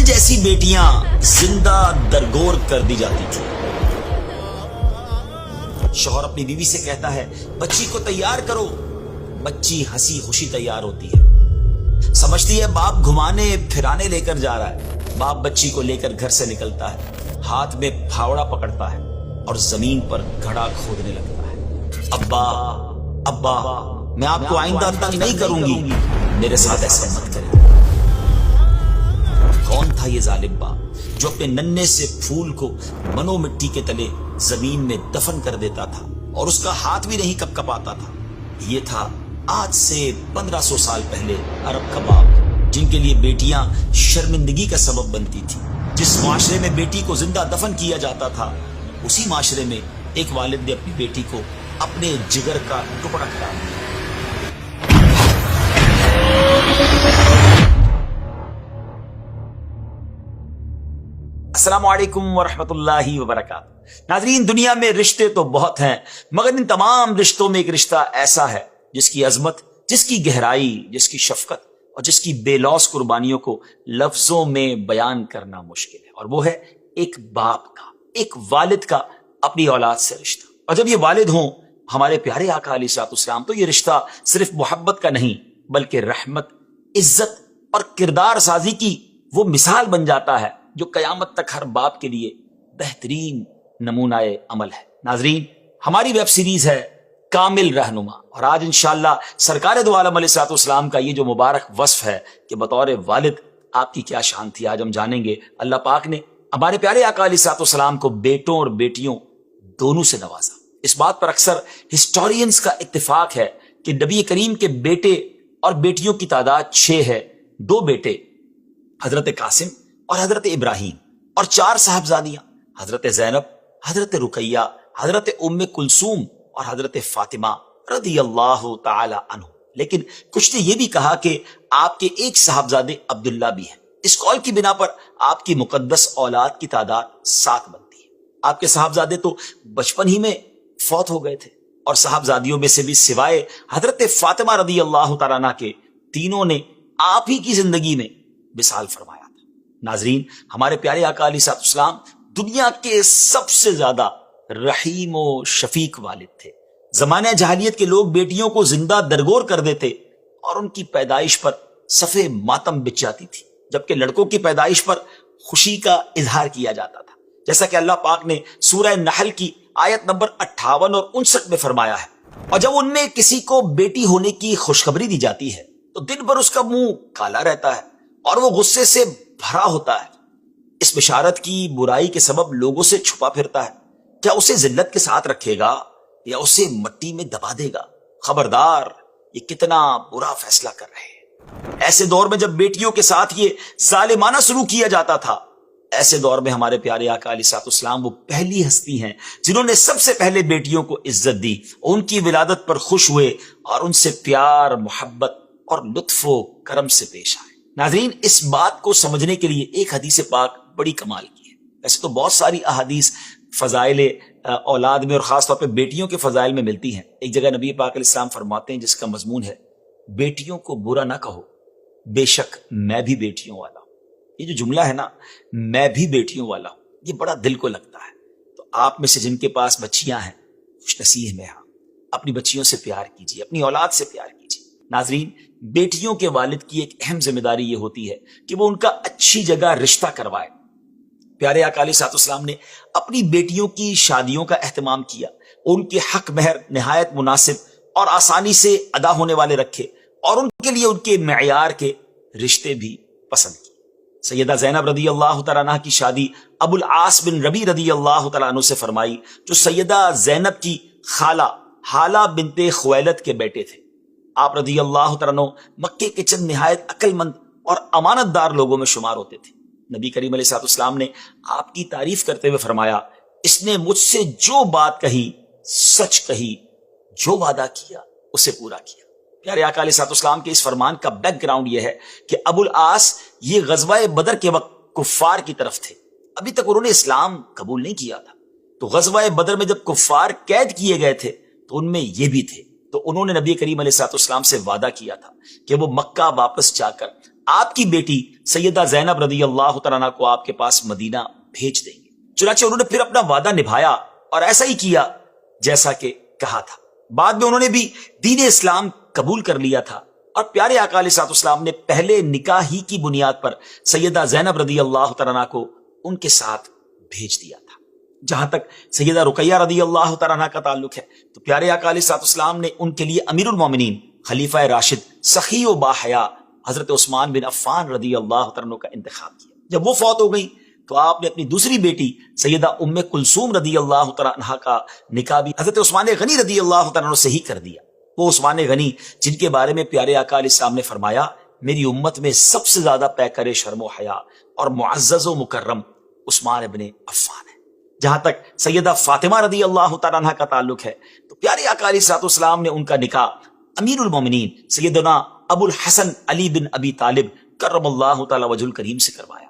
جیسی بیٹیاں زندہ درگور کر دی جاتی تھی۔ شوہر اپنی بیوی سے کہتا ہے بچی کو تیار کرو، بچی ہنسی خوشی تیار ہوتی ہے، سمجھتی ہے باپ گھمانے پھرانے لے کر جا رہا ہے۔ باپ بچی کو لے کر گھر سے نکلتا ہے، ہاتھ میں پھاوڑا پکڑتا ہے اور زمین پر گھڑا کھودنے لگتا ہے۔ ابا ابا میں آپ کو آئندہ تنگ نہیں کروں گی، میرے ساتھ ایسا مت کریں۔ کون تھا یہ ظالم باپ جو اپنے ننھے سے پھول کو منو مٹی کے تلے زمین میں دفن کر دیتا تھا اور اس کا ہاتھ بھی نہیں کپکپاتا تھا؟ یہ تھا آج سے 1500 سال پہلے عرب کا باپ، جن کے لیے بیٹیاں شرمندگی کا سبب بنتی تھی۔ جس معاشرے میں بیٹی کو زندہ دفن کیا جاتا تھا، اسی معاشرے میں ایک والد نے اپنی بیٹی کو اپنے جگر کا ٹکڑا قرار دیا۔ السلام علیکم ورحمۃ اللہ وبرکاتہ۔ ناظرین، دنیا میں رشتے تو بہت ہیں، مگر ان تمام رشتوں میں ایک رشتہ ایسا ہے جس کی عظمت، جس کی گہرائی، جس کی شفقت اور جس کی بے لوث قربانیوں کو لفظوں میں بیان کرنا مشکل ہے، اور وہ ہے ایک باپ کا، ایک والد کا اپنی اولاد سے رشتہ۔ اور جب یہ والد ہوں ہمارے پیارے آقا علیہ الصلوۃ والسلام، تو یہ رشتہ صرف محبت کا نہیں بلکہ رحمت، عزت اور کردار سازی کی وہ مثال بن جاتا ہے جو قیامت تک ہر باپ کے لیے بہترین نمونہ عمل ہے۔ ناظرین، ہماری ویب سیریز ہے کامل رہنما، اور آج انشاءاللہ سرکار دو عالم علیہ الصلوۃ والسلام کا یہ جو مبارک وصف ہے کہ بطور والد آپ کی کیا شان تھی، آج ہم جانیں گے۔ اللہ پاک نے ہمارے پیارے آقا علیہ الصلوۃ والسلام کو بیٹوں اور بیٹیوں دونوں سے نوازا۔ اس بات پر اکثر ہسٹورینز کا اتفاق ہے کہ نبی کریم کے بیٹے اور بیٹیوں کی تعداد 6 ہے۔ 2 بیٹے حضرت قاسم اور حضرت ابراہیم، اور 4 صاحبزادیاں حضرت زینب، حضرت رقیہ، حضرت ام کلثوم اور حضرت فاطمہ رضی اللہ تعالی عنہ۔ لیکن کچھ نے یہ بھی کہا کہ آپ کے ایک صاحبزادے عبداللہ بھی ہیں۔ اس قول کی بنا پر آپ کی مقدس اولاد کی تعداد 7 بنتی ہے۔ آپ کے صاحبزادے تو بچپن ہی میں فوت ہو گئے تھے، اور صاحبزادیوں میں سے بھی سوائے حضرت فاطمہ رضی اللہ تعالیٰ عنہ کے تینوں نے آپ ہی کی زندگی میں وصال فرمایا تھا۔ ناظرین، ہمارے پیارے آقا علیہ الصلوۃ والسلام دنیا کے سب سے زیادہ رحیم و شفیق والد تھے۔ زمانہ جاہلیت کے لوگ بیٹیوں کو زندہ درگور کر دیتے اور ان کی پیدائش پر صفے ماتم بچ جاتی تھی، جبکہ لڑکوں کی پیدائش پر خوشی کا اظہار کیا جاتا تھا، جیسا کہ اللہ پاک نے سورہ نحل کی آیت نمبر 58 اور 59 میں فرمایا ہے۔ اور جب ان میں کسی کو بیٹی ہونے کی خوشخبری دی جاتی ہے تو دن بھر اس کا منہ کالا رہتا ہے اور وہ غصے سے بھرا ہوتا ہے۔ اس بشارت کی برائی کے سبب لوگوں سے چھپا پھرتا ہے۔ کیا اسے ذلت کے ساتھ رکھے گا یا اسے مٹی میں دبا دے گا؟ خبردار، یہ کتنا برا فیصلہ کر رہے ہیں۔ ایسے دور میں جب بیٹیوں کے ساتھ یہ ظالمانہ سلوک کیا جاتا تھا، ایسے دور میں ہمارے پیارے آقا علیہ الصلوۃ والسلام وہ پہلی ہستی ہیں جنہوں نے سب سے پہلے بیٹیوں کو عزت دی، ان کی ولادت پر خوش ہوئے اور ان سے پیار، محبت اور لطف و کرم سے پیش آئے۔ ناظرین، اس بات کو سمجھنے کے لیے ایک حدیث پاک بڑی کمال کی ہے۔ ویسے تو بہت ساری احادیث فضائل اولاد میں اور خاص طور پہ بیٹیوں کے فضائل میں ملتی ہیں۔ ایک جگہ نبی پاک علیہ السلام فرماتے ہیں جس کا مضمون ہے بیٹیوں کو برا نہ کہو، بے شک میں بھی بیٹیوں والا ہوں۔ یہ جو جملہ ہے نا، میں بھی بیٹیوں والا ہوں، یہ بڑا دل کو لگتا ہے۔ تو آپ میں سے جن کے پاس بچیاں ہیں، خوش نصیب ہیں، اپنی بچیوں سے پیار کیجیے، اپنی اولاد سے پیار کیجیے۔ ناظرین، بیٹیوں کے والد کی ایک اہم ذمہ داری یہ ہوتی ہے کہ وہ ان کا اچھی جگہ رشتہ کروائے۔ پیارے آقا علیہ الصلوۃ والسلام نے اپنی بیٹیوں کی شادیوں کا اہتمام کیا، ان کے حق مہر نہایت مناسب اور آسانی سے ادا ہونے والے رکھے، اور ان کے لیے ان کے معیار کے رشتے بھی پسند کیے۔ سیدہ زینب رضی اللہ تعالیٰ عنہ کی شادی ابو العاص بن ربی رضی اللہ تعالیٰ عنہ سے فرمائی، جو سیدہ زینب کی خالہ حالہ بنت خویلد کے بیٹے تھے۔ آپ رضی اللہ تعالیٰ عنہ مکے کے چند نہایت عقل مند اور امانت دار لوگوں میں شمار ہوتے تھے۔ نبی کریم علیہ الصلوۃ والسلام نے آپ کی تعریف کرتے ہوئے فرمایا، اس نے مجھ سے جو بات کہی سچ کہی، جو وعدہ کیا اسے پورا کیا۔ پیارے آقا علیہ الصلوۃ والسلام کے اس فرمان کا بیک گراؤنڈ یہ ہے کہ ابو العاص یہ غزوہ بدر کے وقت کفار کی طرف تھے، ابھی تک انہوں نے اسلام قبول نہیں کیا تھا۔ تو غزوہ بدر میں جب کفار قید کیے گئے تھے تو ان میں یہ بھی تھے، تو انہوں نے نبی کریم علیہ الصلوۃ والسلام سے وعدہ کیا تھا کہ وہ مکہ واپس جا کر آپ کی بیٹی سیدہ زینب رضی اللہ تعالیٰ عنہا کو آپ کے پاس مدینہ بھیج دیں گے۔ چنانچہ انہوں نے پھر اپنا وعدہ نبھایا اور ایسا ہی کیا جیسا کہ کہا تھا۔ بعد میں انہوں نے بھی دین اسلام قبول کر لیا تھا اور پیارے آقا علیہ الصلوۃ والسلام نے پہلے نکاح ہی کی بنیاد پر سیدہ زینب رضی اللہ تعالیٰ عنہا کو ان کے ساتھ بھیج دیا تھا۔ جہاں تک سیدہ رقیہ رضی اللہ تعالیٰ عنہا کا تعلق ہے تو پیارے آقا علیہ الصلوۃ والسلام نے ان کے لیے امیر المومنین، خلیفہ راشد، سخی و باحیا حضرت عثمان بن عفان رضی اللہ تعالیٰ عنہ کا انتخاب کیا۔ جب وہ فوت ہو گئی تو آپ نے اپنی دوسری بیٹی سیدہ ام کلثوم رضی اللہ تعالیٰ عنہا کا نکاح بھی حضرت عثمان غنی رضی اللہ تعالیٰ عنہ سے ہی کر دیا۔ وہ عثمان غنی جن کے بارے میں پیارے آقا علیہ السلام نے فرمایا میری امت میں سب سے زیادہ پیکر شرم و حیا اور معزز و مکرم عثمان ابن عفان ہے۔ جہاں تک سیدہ فاطمہ رضی اللہ تعالیٰ عنہا کا تعلق ہے تو پیارے آقا علیہ الصلوۃ والسلام نے ان کا نکاح امیر المومنین سیدنا ابو الحسن علی بن ابی طالب کرم اللہ تعالی وجہ الکریم سے کروایا۔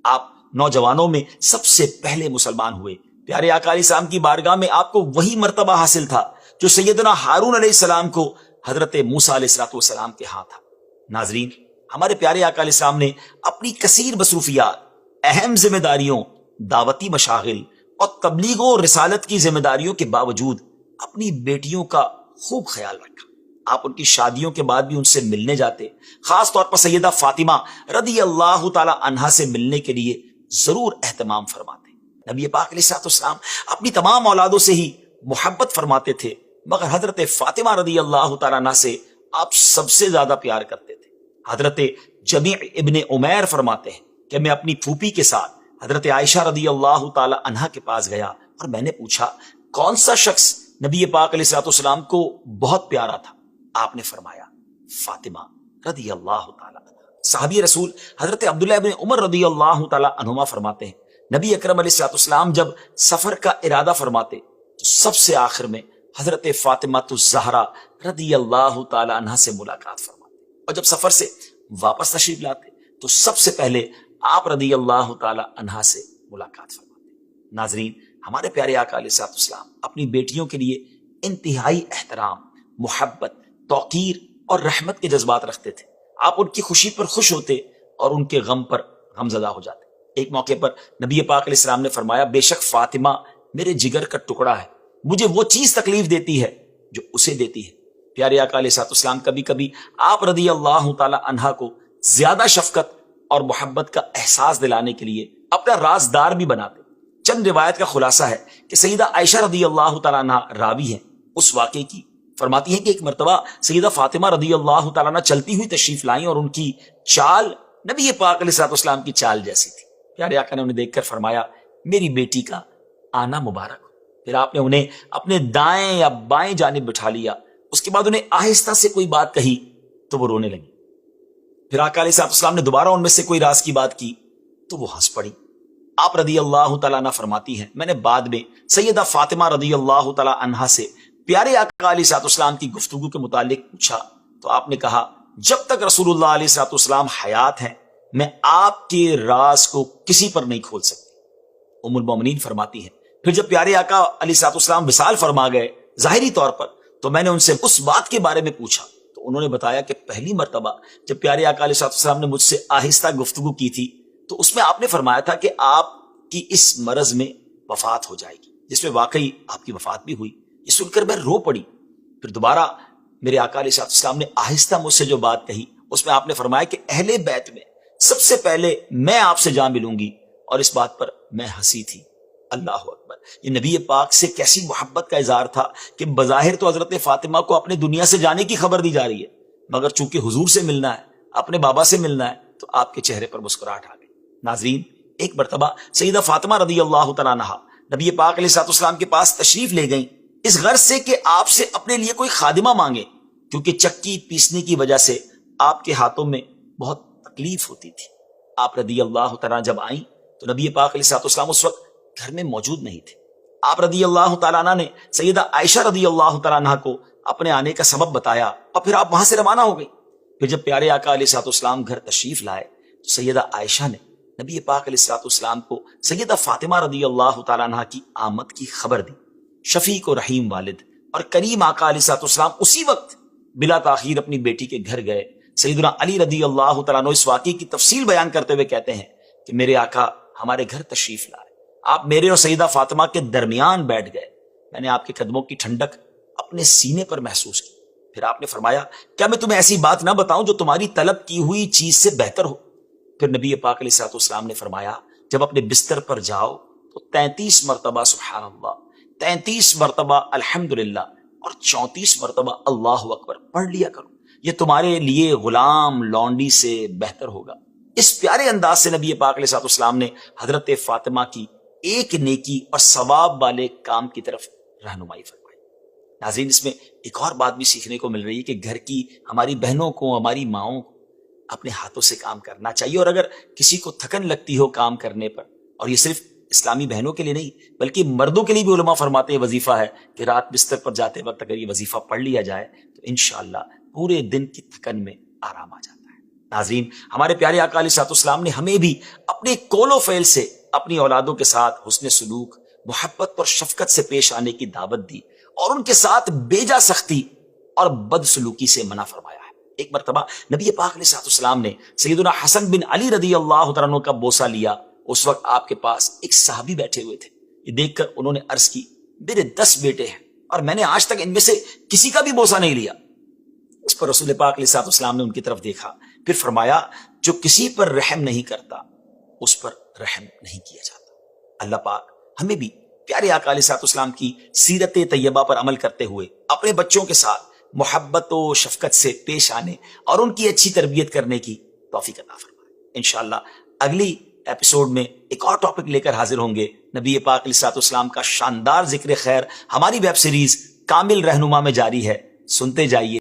آپ نوجوانوں میں سب سے پہلے مسلمان ہوئے۔ پیارے آقا علیہ السلام کی بارگاہ میں آپ کو وہی مرتبہ حاصل تھا جو سیدنا ہارون علیہ السلام کو حضرت موسیٰ علیہ السلام کے ہاں تھا۔ ناظرین، ہمارے پیارے آقا علیہ السلام نے اپنی کثیر مصروفیات، اہم ذمہ داریوں، دعوتی مشاغل اور تبلیغ و رسالت کی ذمہ داریوں کے باوجود اپنی بیٹیوں کا خوب خیال رکھا۔ آپ ان کی شادیوں کے بعد بھی ان سے ملنے جاتے، خاص طور پر سیدہ فاطمہ رضی اللہ تعالی عنہا سے ملنے کے لیے ضرور اہتمام فرماتے۔ نبی پاک علیہ الصلوۃ والسلام اپنی تمام اولادوں سے ہی محبت فرماتے تھے، مگر حضرت فاطمہ رضی اللہ تعالیٰ عنہ سے آپ سب سے زیادہ پیار کرتے تھے۔ حضرت جمیع ابن عمیر فرماتے ہیں کہ میں اپنی پھوپھی کے ساتھ حضرت عائشہ رضی اللہ تعالی عنہا کے پاس گیا اور میں نے پوچھا کون سا شخص نبی پاک علیہ الصلوۃ والسلام کو بہت پیارا تھا؟ آپ نے فرمایا فاطمہ رضی اللہ تعالی عنہ۔ صحابی رسول حضرت عبداللہ ابن عمر رضی اللہ تعالی عنہما فرماتے ہیں نبی اکرم علیہ الصلوۃ والسلام جب سفر کا ارادہ فرماتے تو سب سے آخر میں حضرت فاطمہ الزہرا رضی اللہ تعالی عنہا سے ملاقات فرماتے، اور جب سفر سے واپس تشریف لاتے تو سب سے پہلے آپ رضی اللہ تعالی عنہا سے ملاقات فرماتے۔ ناظرین، ہمارے پیارے آقا علیہ الصلوۃ والسلام اپنی بیٹیوں کے لیے انتہائی احترام، محبت، توقیر اور رحمت کے جذبات رکھتے تھے۔ آپ ان کی خوشی پر خوش ہوتے اور ان کے غم پر غمزدہ ہو جاتے۔ ایک موقع پر نبی پاک علیہ السلام نے فرمایا بے شک فاطمہ میرے جگر کا ٹکڑا ہے، مجھے وہ چیز تکلیف دیتی ہے جو اسے دیتی ہے۔ پیارے آقا علیہ الصلوۃ والسلام کبھی کبھی آپ رضی اللہ تعالی عنہا کو زیادہ شفقت اور محبت کا احساس دلانے کے لیے اپنا رازدار بھی بناتے۔ چند روایت کا خلاصہ ہے کہ سیدہ عائشہ رضی اللہ تعالیٰ عنہ راوی ہیں اس واقعے کی، فرماتی ہیں کہ ایک مرتبہ سیدہ فاطمہ رضی اللہ تعالیٰ عنہ چلتی ہوئی تشریف لائیں اور ان کی چال نبی پاک علیہ الصلوۃ والسلام کی چال جیسی تھی۔ پیارے آقا نے انہیں دیکھ کر فرمایا میری بیٹی کا آنا مبارک ہو۔ پھر آپ نے انہیں اپنے دائیں یا بائیں جانب بٹھا لیا، اس کے بعد انہیں آہستہ سے کوئی بات کہی تو وہ رونے لگی۔ پھر آقا علیہ الصلوۃ والسلام نے دوبارہ ان میں سے کوئی راز کی بات کی تو وہ ہنس پڑی۔ آپ رضی اللہ تعالیٰ عنہ فرماتی ہیں میں نے بعد میں سیدہ فاطمہ رضی اللہ تعالیٰ عنہا سے پیارے آقا علیہ الصلوۃ والسلام کی گفتگو کے متعلق پوچھا تو آپ نے کہا جب تک رسول اللہ علیہ الصلوۃ والسلام حیات ہیں میں آپ کے راز کو کسی پر نہیں کھول سکتی۔ ام المومنین فرماتی ہیں پھر جب پیارے آقا علیہ الصلوۃ والسلام وصال فرما گئے ظاہری طور پر تو میں نے ان سے اس بات کے بارے میں پوچھا تو انہوں نے بتایا کہ پہلی مرتبہ جب پیارے آقا علیہ الصلوۃ والسلام نے مجھ سے آہستہ گفتگو کی تھی تو اس میں آپ نے فرمایا تھا کہ آپ کی اس مرض میں وفات ہو جائے گی، جس میں واقعی آپ کی وفات بھی ہوئی۔ یہ سن کر میں رو پڑی۔ پھر دوبارہ میرے آقا علیہ الصلوۃ والسلام نے آہستہ مجھ سے جو بات کہی اس میں آپ نے فرمایا کہ اہل بیت میں سب سے پہلے میں آپ سے جا ملوں گی، اور اس بات پر میں ہنسی تھی۔ اللہ اکبر، یہ نبی پاک سے کیسی محبت کا اظہار تھا کہ بظاہر تو حضرت فاطمہ کو اپنے دنیا سے جانے کی خبر دی جا رہی ہے، مگر چونکہ حضور سے ملنا ہے، اپنے بابا سے ملنا ہے، تو آپ کے چہرے پر مسکراہٹ آ گئی۔ ناظرین، ایک مرتبہ سیدہ فاطمہ رضی اللہ تعالیٰ عنہا نبی پاک علیہ الصلوۃ والسلام کے پاس تشریف لے گئیں اس غرض سے کہ آپ سے اپنے لیے کوئی خادمہ مانگے، کیونکہ چکی پیسنے کی وجہ سے آپ کے ہاتھوں میں بہت تکلیف ہوتی تھی۔ آپ رضی اللہ تعالیٰ جب آئیں تو نبی پاک علیہ الصلوۃ والسلام اس وقت گھر میں موجود نہیں تھے۔ آپ رضی اللہ تعالیٰ عنہ نے سیدہ عائشہ رضی اللہ تعالیٰ عنہ کو اپنے آنے کا سبب بتایا اور پھر آپ وہاں سے روانہ ہو گئی۔ پھر جب پیارے آقا علیہ الصلوۃ والسلام گھر تشریف لائے تو سیدہ عائشہ نے نبی پاک علیہ الصلوۃ والسلام کو سیدہ فاطمہ رضی اللہ تعالیٰ عنہ کی آمد کی خبر دی۔ شفیق و رحیم والد اور کریم آقا علیہ الصلوۃ والسلام اسی وقت بلا تاخیر اپنی بیٹی کے گھر گئے، سیدنا علی رضی اللہ تعالیٰ عنہ اس واقعے کی تفصیل بیان کرتے ہوئے کہتے ہیں کہ میرے آقا ہمارے گھر تشریف لائے، آپ میرے اور سیدہ فاطمہ کے درمیان بیٹھ گئے، میں نے آپ کے قدموں کی ٹھنڈک اپنے سینے پر محسوس کی۔ پھر آپ نے فرمایا کیا میں تمہیں ایسی بات نہ بتاؤں جو تمہاری طلب کی ہوئی چیز سے بہتر ہو؟ پھر نبی پاک علیہ الصلوۃ والسلام نے فرمایا جب اپنے بستر پر جاؤ تو 33 مرتبہ سبحان اللہ، 33 مرتبہ الحمدللہ اور 34 مرتبہ اللہ اکبر پڑھ لیا کرو، یہ تمہارے لیے غلام لونڈی سے بہتر ہوگا۔ اس پیارے انداز سے نبی پاک علیہ الصلوۃ والسلام نے حضرت فاطمہ کی ایک نیکی اور ثواب والے کام کی طرف رہنمائی فرمائی۔ ناظرین، اس میں ایک اور بات بھی سیکھنے کو مل رہی ہے کہ گھر کی ہماری بہنوں کو، ہماری ماؤں کو اپنے ہاتھوں سے کام کرنا چاہیے، اور اگر کسی کو تھکن لگتی ہو کام کرنے پر، اور یہ صرف اسلامی بہنوں کے لیے نہیں بلکہ مردوں کے لیے بھی علماء فرماتے ہیں وظیفہ ہے کہ رات بستر پر جاتے وقت اگر یہ وظیفہ پڑھ لیا جائے تو انشاءاللہ پورے دن کی تھکن میں آرام آ جاتا ہے۔ ناظرین، ہمارے پیارے آقا علیہ الصلوۃ والسلام نے ہمیں بھی اپنے قول و فعل سے اپنی اولادوں کے ساتھ حسن سلوک، محبت اور شفقت سے پیش آنے کی دعوت دی، اور ان کے ساتھ بیجا سختی اور بد سلوکی سے منع فرمایا ہے۔ ایک مرتبہ نبی پاک علیہ الصلوۃ والسلام نے سیدنا حسن بن علی رضی اللہ تعالیٰ عنہ کا بوسہ لیا۔ اس وقت آپ کے پاس ایک صحابی بیٹھے ہوئے تھے، یہ دیکھ کر انہوں نے عرض کی میرے 10 بیٹے ہیں اور میں نے آج تک ان میں سے کسی کا بھی بوسہ نہیں لیا۔ اس پر رسول پاک علیہ الصلوۃ والسلام نے ان کی طرف دیکھا، پھر فرمایا جو کسی پر رحم نہیں کرتا اس پر رحم نہیں کیا جاتا۔ اللہ پاک ہمیں بھی پیارے آقا علیہ الصلوۃ والسلام کی سیرت طیبہ پر عمل کرتے ہوئے اپنے بچوں کے ساتھ محبت و شفقت سے پیش آنے اور ان کی اچھی تربیت کرنے کی توفیق عطا فرمائے۔ انشاءاللہ اگلی ایپیسوڈ میں ایک اور ٹاپک لے کر حاضر ہوں گے۔ نبی پاک علیہ الصلوۃ والسلام کا شاندار ذکر خیر ہماری ویب سیریز کامل رہنما میں جاری ہے، سنتے جائیے۔